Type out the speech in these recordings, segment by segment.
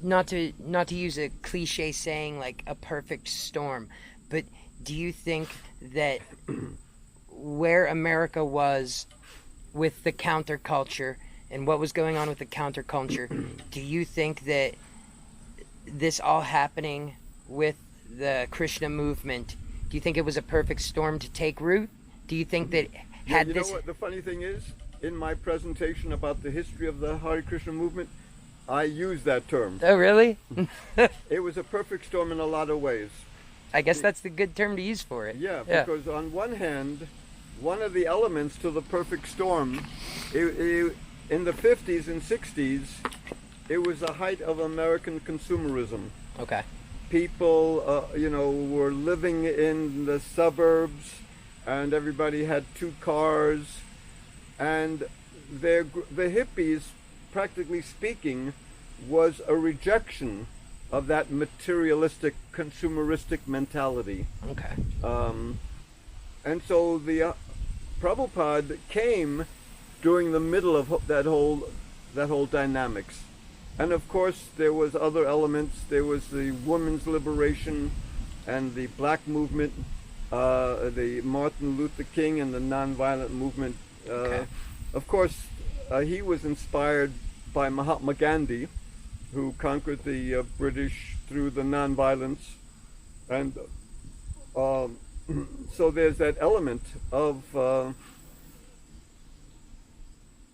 not to use a cliche saying like a perfect storm, but do you think that where America was with the counterculture and what was going on with the counterculture, do you think that this all happening with the Krishna movement, do you think it was a perfect storm to take root? Do you think that had you know what the funny thing is? In my presentation about the history of the Hare Krishna movement, I use that term. Oh, really? It was a perfect storm in a lot of ways. I guess that's the good term to use for it. Yeah, because on one hand, one of the elements to the perfect storm, in the 50s and 60s, it was the height of American consumerism. Okay. People, were living in the suburbs, and everybody had 2 cars, and the hippies, practically speaking, was a rejection of that materialistic, consumeristic mentality. Okay. And so the Prabhupada came during the middle of that whole dynamics. And of course there was other elements. There was the women's liberation and the black movement, the Martin Luther King and the nonviolent movement. Okay. Of course, he was inspired by Mahatma Gandhi, who conquered the British through the nonviolence. And so there's that element of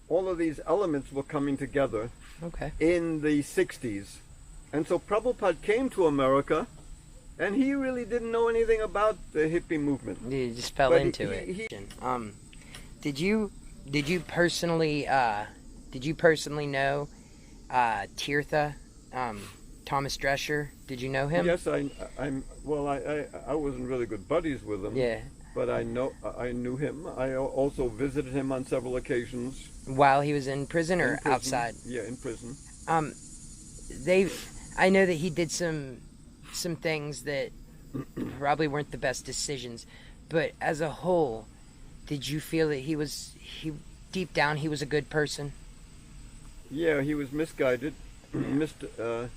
all of these elements were coming together in the 60s. And so Prabhupada came to America, and he really didn't know anything about the hippie movement. He just fell into it. Did you personally know Tirtha, Thomas Dresher? Did you know him? Yes, I wasn't really good buddies with him. Yeah. But I knew him. I also visited him on several occasions. While he was in prison or outside? Yeah, in prison. I know that he did some things that probably weren't the best decisions, but as a whole, did you feel that deep down he was a good person? Yeah, he was misguided. The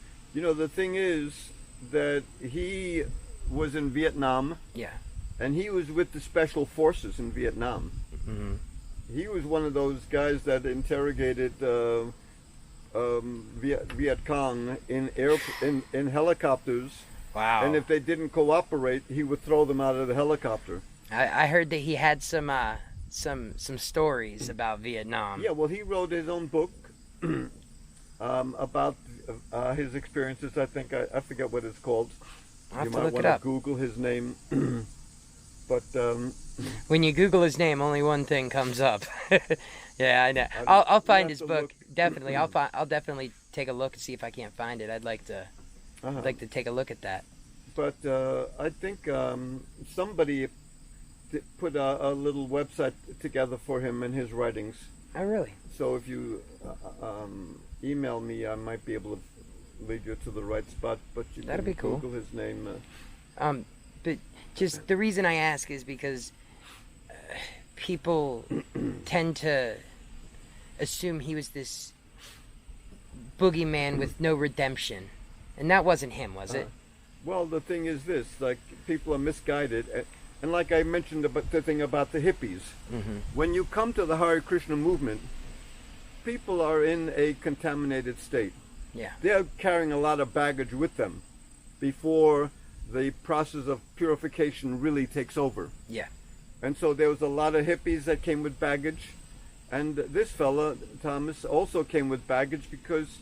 thing is that he was in Vietnam. Yeah. And he was with the special forces in Vietnam. Mm-hmm. He was one of those guys that interrogated Viet Cong in helicopters. Wow. And if they didn't cooperate, he would throw them out of the helicopter. I heard that he had some stories about Vietnam. Yeah, well, he wrote his own book about his experiences. I think I forget what it's called. I'll have you to might look want it up. to Google his name. But when you Google his name, only one thing comes up. Yeah, I know. I'll find his book. Definitely, I'll definitely take a look and see if I can't find it. I'd like to take a look at that. But I think somebody put a little website together for him and his writings. Oh, really? So if you email me, I might be able to lead you to the right spot. But you That'd can be cool. Google his name. But just the reason I ask is because people tend to assume he was this boogeyman with no redemption, and that wasn't him, was it? Well, the thing is this: like, people are misguided, and like I mentioned about the thing about the hippies. Mm-hmm. When you come to the Hare Krishna movement, people are in a contaminated state. Yeah. They're carrying a lot of baggage with them before the process of purification really takes over. Yeah. And so there was a lot of hippies that came with baggage, and this fella, Thomas, also came with baggage because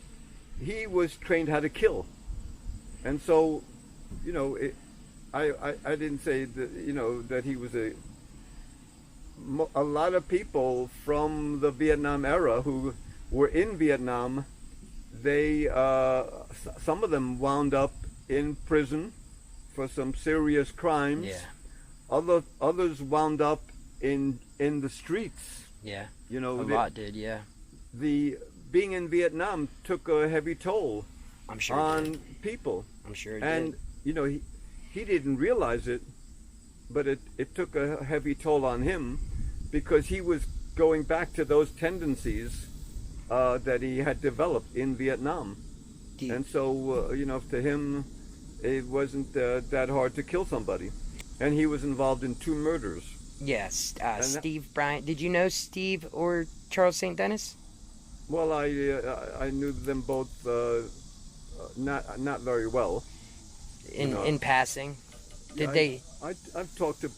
he was trained how to kill. And so, I didn't say that, that he was a lot of people from the Vietnam era who were in Vietnam, they some of them wound up in prison for some serious crimes. Yeah. Others wound up in the streets. Yeah. A lot did. Yeah. The being in Vietnam took a heavy toll I'm sure on people. I'm sure it and did. he didn't realize it, but it took a heavy toll on him because he was going back to those tendencies that he had developed in Vietnam. And so, to him, it wasn't that hard to kill somebody. And he was involved in 2 murders. Yes, Steve Bryant. Did you know Steve or Charles St. Denis? Well, I knew them both not very well. In passing, I've talked to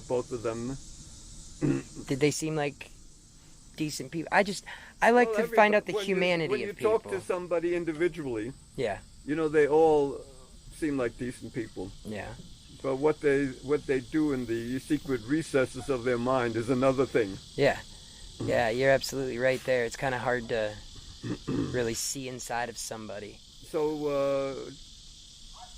both of them. Did they seem like decent people? I like to find out the humanity of people. When you talk to somebody individually, yeah, they all seem like decent people. Yeah. But what they do in the secret recesses of their mind is another thing. Yeah. Yeah, you're absolutely right there. It's kind of hard to really see inside of somebody. So,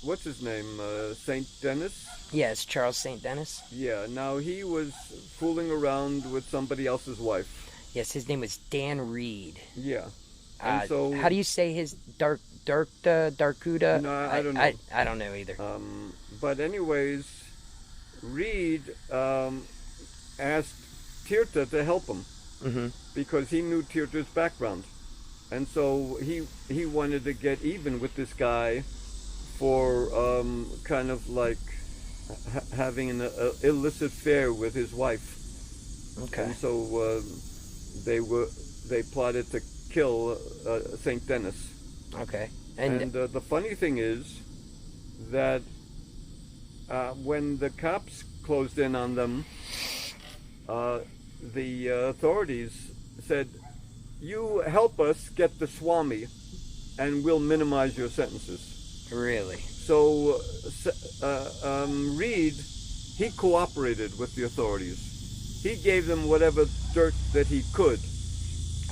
what's his name? St. Denis? Yes, Charles St. Denis. Yeah, now he was fooling around with somebody else's wife. Yes, his name was Dan Reed. Yeah. And so, how do you say his Darkuda? No, I don't know. I don't know either. But anyways, Reed asked Tirtha to help him. Mm-hmm. Because he knew Tirtha's background. And so he wanted to get even with this guy for kind of like having an illicit affair with his wife. Okay. And so they plotted to kill St. Denis. Okay. And the funny thing is that when the cops closed in on them, the authorities said, "You help us get the Swami, and we'll minimize your sentences." Really? So Reed, he cooperated with the authorities. He gave them whatever dirt that he could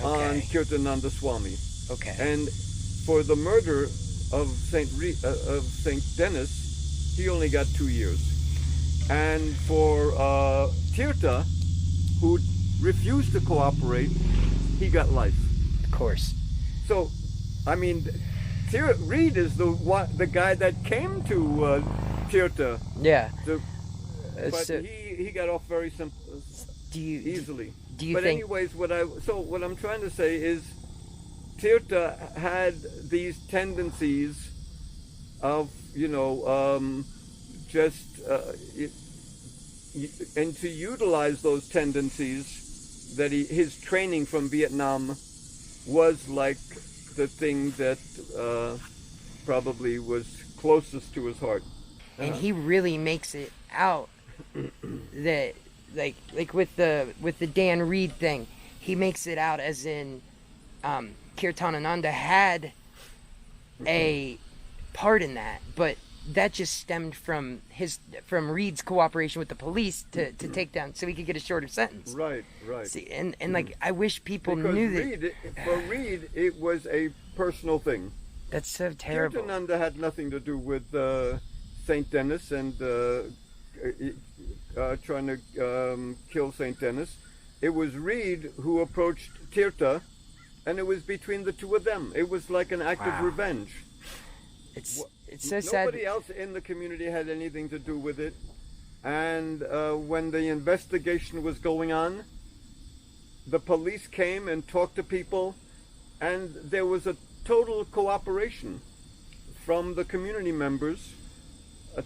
on Kirtananda Swami. Okay. And for the murder of Saint Denis, he only got 2 years. And for Tirtha, who refused to cooperate, he got life. Of course. So, I mean, Reed is the guy that came to Tirtha. Yeah. But he got off very easily. Do you but think? Anyways, what I'm trying to say is, Tirtha had these tendencies of and to utilize those tendencies, that his training from Vietnam was like the thing that probably was closest to his heart. And he really makes it out that like with the Dan Reed thing, he makes it out as in Kirtanananda had a part in that, but that just stemmed from Reed's cooperation with the police to take down, so he could get a shorter sentence. Right. See, and like I wish people because knew that. For Reed, it was a personal thing. That's so terrible. Kirtananda had nothing to do with Saint Denis and trying to kill Saint Denis. It was Reed who approached Tirtha, and it was between the two of them. It was like an act of revenge. It's so sad. Nobody else in the community had anything to do with it. And when the investigation was going on, the police came and talked to people, and there was a total cooperation from the community members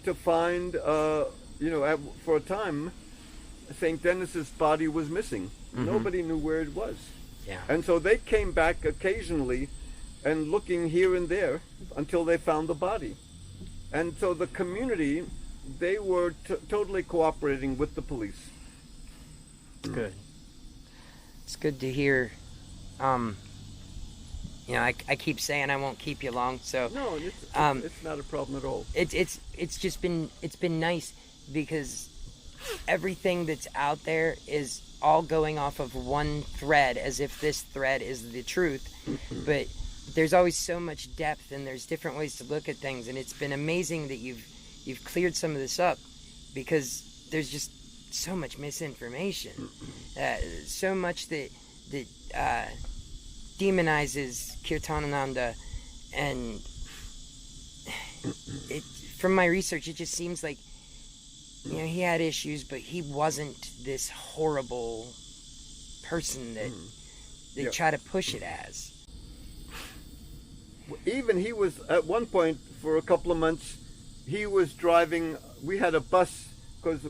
to find, for a time, St. Denis's body was missing. Mm-hmm. Nobody knew where it was. Yeah. And so they came back occasionally and looking here and there until they found the body. And so the community, they were totally cooperating with the police. It's good. It's good to hear. I keep saying I won't keep you long, so no, it's not a problem at all. It's been nice because everything that's out there is all going off of one thread, as if this thread is the truth, but there's always so much depth, and there's different ways to look at things, and it's been amazing that you've cleared some of this up, because there's just so much misinformation, so much that demonizes Kirtanananda, and from my research, it just seems like he had issues, but he wasn't this horrible person that they try to push it as. even he was at one point for a couple of months. He was driving. We had a bus because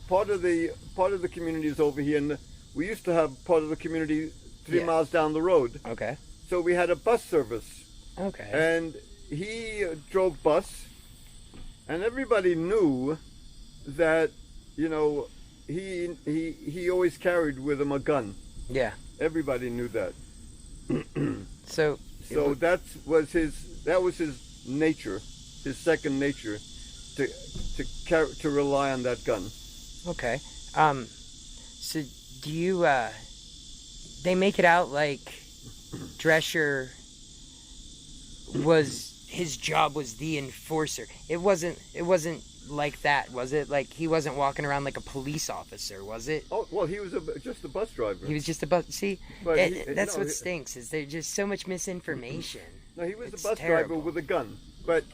part of the community is over here, and we used to have part of the community 3 miles down the road. Okay. So we had a bus service. Okay. And he drove bus, and everybody knew that, you know, he always carried with him a gun. Yeah. Everybody knew that. So that was his nature, his second nature, to rely on that gun. Okay. So do you they make it out like Dresher his job was the enforcer. It wasn't like that, was it? Like he wasn't walking around like a police officer, was it? Oh, well, he was just a bus driver. He was just a bus. See, But that's what stinks. Is there's just so much misinformation. No, he was It's a bus terrible. driver with a gun, but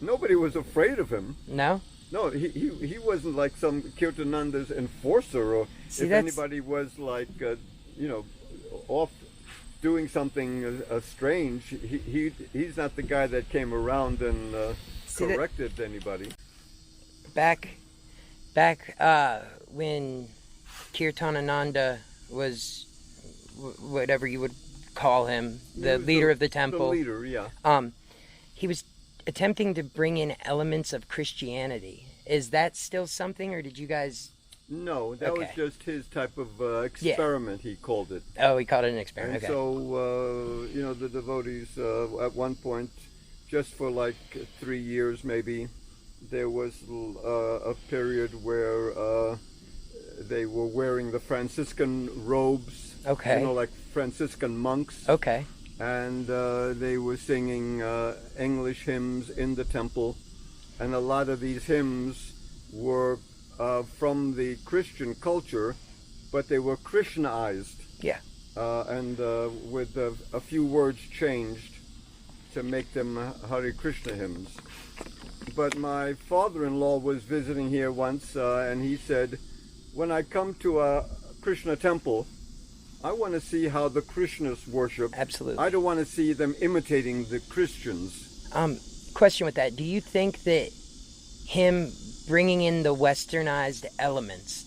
nobody was afraid of him. No. No, he wasn't like some Kirtananda's enforcer, or See, if anybody was like, you know, off doing something strange. He's not the guy that came around and corrected anybody. Back when Kirtanananda was whatever you would call him, the leader of the temple. The leader, yeah. He was attempting to bring in elements of Christianity. Is that still something, or did you guys? No, that was just his type of experiment. He called it. Oh, he called it an experiment. And okay. so you know, the devotees at one point, just for like 3 years maybe, there was a period where they were wearing the Franciscan robes. Okay. You know, like Franciscan monks. Okay. And they were singing English hymns in the temple, and a lot of these hymns were from the Christian culture, but they were Christianized. Yeah. And with a few words changed to make them Hare Krishna hymns. But my father-in-law was visiting here once, and he said, when I come to a Krishna temple, I want to see how the Krishnas worship. Absolutely. I don't want to see them imitating the Christians. Question with that. Do you think that him bringing in the westernized elements,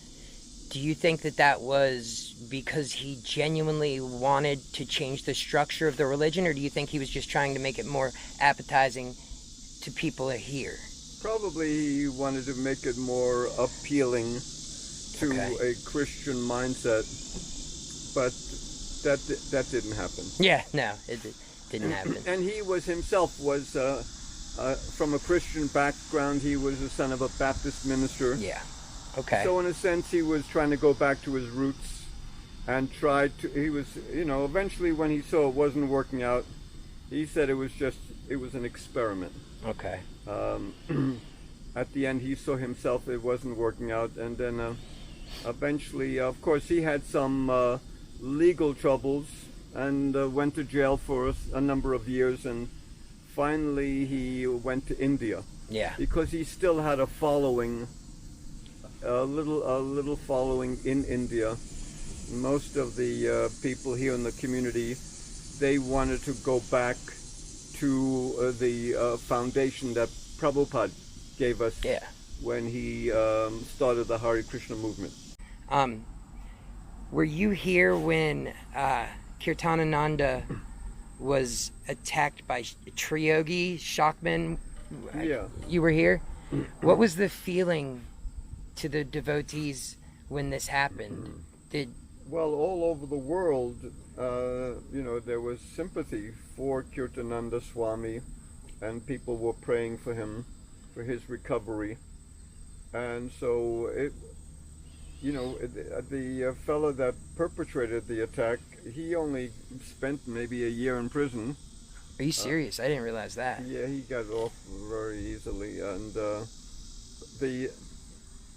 do you think that was because he genuinely wanted to change the structure of the religion, or do you think he was just trying to make it more appetizing to people here? Probably he wanted to make it more appealing to a Christian mindset. But that didn't happen. Yeah, no, it didn't happen. And he himself was from a Christian background. He was the son of a Baptist minister. Yeah, okay. So in a sense, he was trying to go back to his roots, and he was, you know, eventually when he saw it wasn't working out, he said it was an experiment. Okay. At the end, he saw himself it wasn't working out, and then eventually, of course, he had some legal troubles and went to jail for a number of years, and finally he went to India. Yeah. Because he still had a following, a little following in India. Most of the people here in the community, they wanted to go back to the foundation that Prabhupada gave us when he started the Hare Krishna movement. Were you here when Kirtanananda was attacked by Triyogi, Shockman? Yeah. You were here? What was the feeling to the devotees when this happened? Well, all over the world, you know, there was sympathy for Kirtananda Swami, and people were praying for him, for his recovery. And so you know, the fellow that perpetrated the attack, he only spent maybe a year in prison. Are you serious? I didn't realize that. Yeah, he got off very easily, and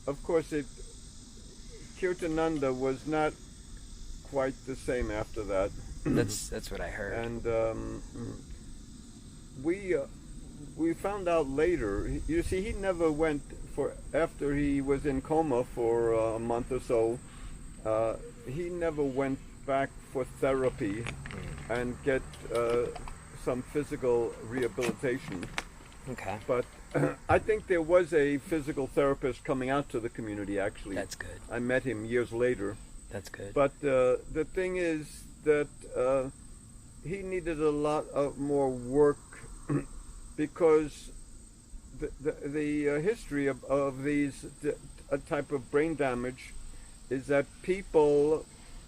of course, Kirtananda was not quite the same after that. That's what I heard. And we found out later. You see, he never went after he was in coma for a month or so. He never went back for therapy and get some physical rehabilitation. Okay. But I think there was a physical therapist coming out to the community, actually. That's good. I met him years later. That's good. But the thing is that he needed a lot of more work because the history of these type of brain damage is that people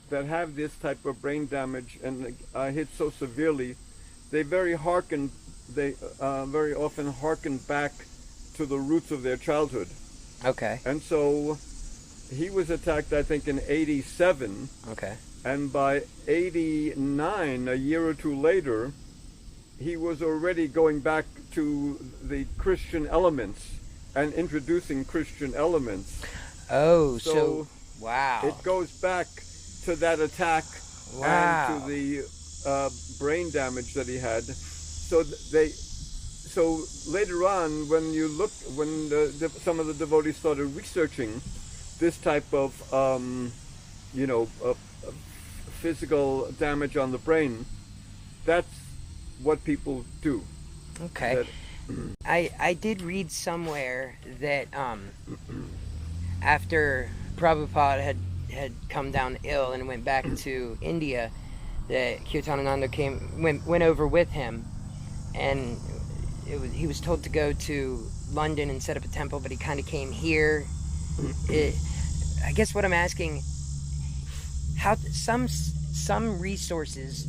that have this type of brain damage and hit so severely, they very often harken back to the roots of their childhood. Okay. And so he was attacked, I think, in 87. Okay. And by 89, a year or two later, he was already going back to the Christian elements and introducing Christian elements. Oh, so wow. It goes back to that attack and to the brain damage that he had. So later on, when you look, when some of the devotees started researching this type of, physical damage on the brain, that's what people do. Okay. I did read somewhere that after Prabhupada had come down ill and went back to India, that Kirtanananda went over with him, and he was told to go to London and set up a temple, but he kind of came here. I guess what I'm asking, how some resources,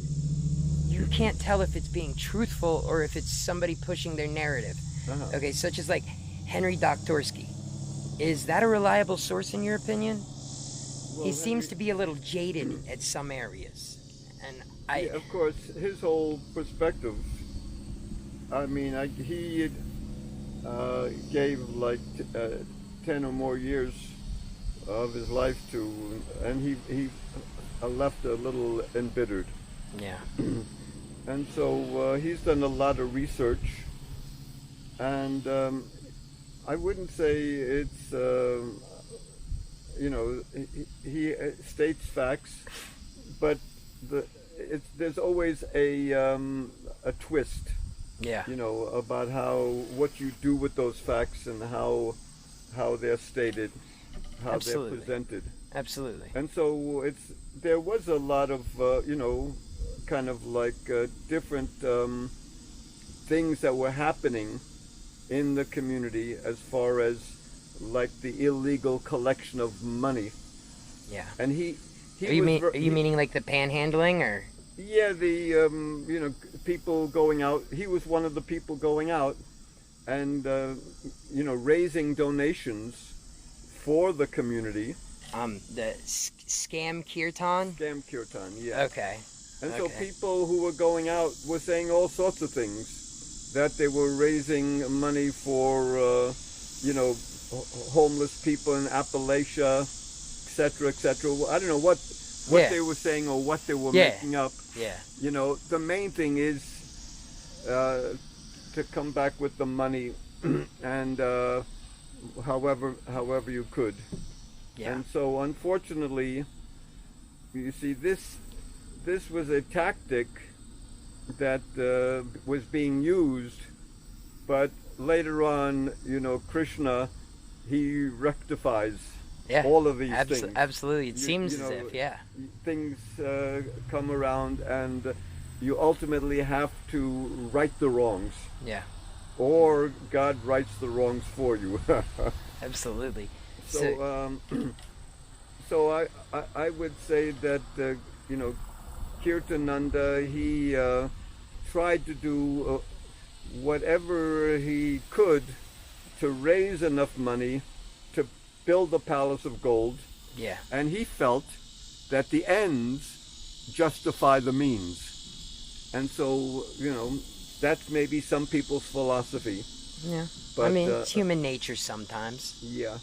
you can't tell if it's being truthful or if it's somebody pushing their narrative. Uh-huh. Okay, such as like Henry Doktorsky. Is that a reliable source in your opinion? Well, He seems to be a little jaded at some areas, and yeah, of course, his whole perspective. I mean, he gave like 10 or more years of his life to, and he left a little embittered. Yeah. And so he's done a lot of research, and I wouldn't say it's, he states facts, but there's always a twist. Yeah. About what you do with those facts and how they're stated, how Absolutely. they're presented. Absolutely. And so there was a lot of kind of like different things that were happening in the community as far as like the illegal collection of money. Yeah. And he Are you meaning like the panhandling, or? Yeah, the people going out. He was one of the people going out and raising donations for the community. The scam kirtan? Scam kirtan, yeah. Okay. And so people who were going out were saying all sorts of things, that they were raising money for, homeless people in Appalachia, etc., etc. I don't know what they were saying or what they were making up. Yeah. The main thing is to come back with the money and however you could. Yeah. And so unfortunately, you see, this was a tactic that was being used, but later on, Krishna, he rectifies all of these things. Absolutely. It seems as if, things come around, and you ultimately have to right the wrongs. Yeah. Or God rights the wrongs for you. Absolutely. So I would say that Kirtananda, he tried to do whatever he could to raise enough money to build the palace of gold. Yeah. And he felt that the ends justify the means. And so, that's maybe some people's philosophy. Yeah. But, it's human nature sometimes. Yeah.